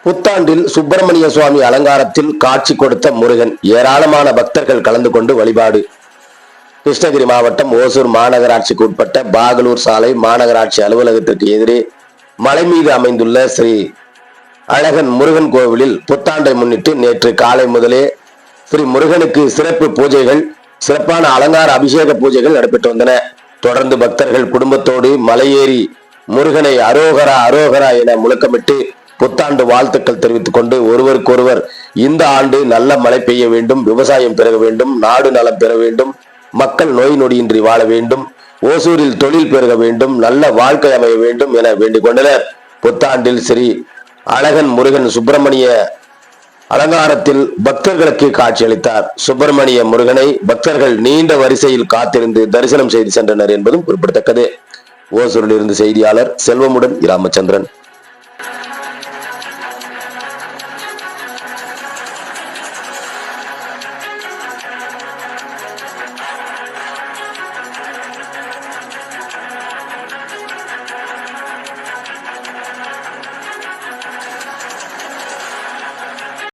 புத்தாண்டில் சுப்பிரமணிய சுவாமி அலங்காரத்தில் காட்சி கொடுத்த முருகன். ஏராளமான பக்தர்கள் கலந்து கொண்டு வழிபாடு. கிருஷ்ணகிரி மாவட்டம் ஓசூர் மாநகராட்சிக்கு உட்பட்ட பாகலூர் சாலை மாநகராட்சி அலுவலகத்திற்கு எதிரே மலை மீது அமைந்துள்ள ஸ்ரீ அழகன் முருகன் கோவிலில் புத்தாண்டை முன்னிட்டு நேற்று காலை முதலே ஸ்ரீ முருகனுக்கு சிறப்பு பூஜைகள், சிறப்பான அலங்கார அபிஷேக பூஜைகள் நடைபெற்று வந்தன. தொடர்ந்து பக்தர்கள் குடும்பத்தோடு மலையேறி முருகனை அரோகரா அரோகரா என முழக்கமிட்டு புத்தாண்டு வாழ்த்துக்கள் தெரிவித்துக் கொண்டு ஒருவருக்கொருவர் இந்த ஆண்டு நல்ல மழை பெய்ய வேண்டும், விவசாயம் பெருக வேண்டும், நாடு நலம் பெற வேண்டும், மக்கள் நோய் நொடியின்றி வாழ வேண்டும், ஓசூரில் தொழில் பெருக வேண்டும், நல்ல வாழ்க்கை அமைய வேண்டும் என வேண்டிக் கொண்டனர். புத்தாண்டில் ஸ்ரீ அழகன் முருகன் சுப்பிரமணிய அலங்காரத்தில் பக்தர்களுக்கு காட்சியளித்தார். சுப்பிரமணிய முருகனை பக்தர்கள் நீண்ட வரிசையில் காத்திருந்து தரிசனம் செய்து சென்றனர் என்பதும் குறிப்பிடத்தக்கது. ஓசூரில் இருந்து செய்தியாளர் செல்வமுடன் ராமச்சந்திரன்.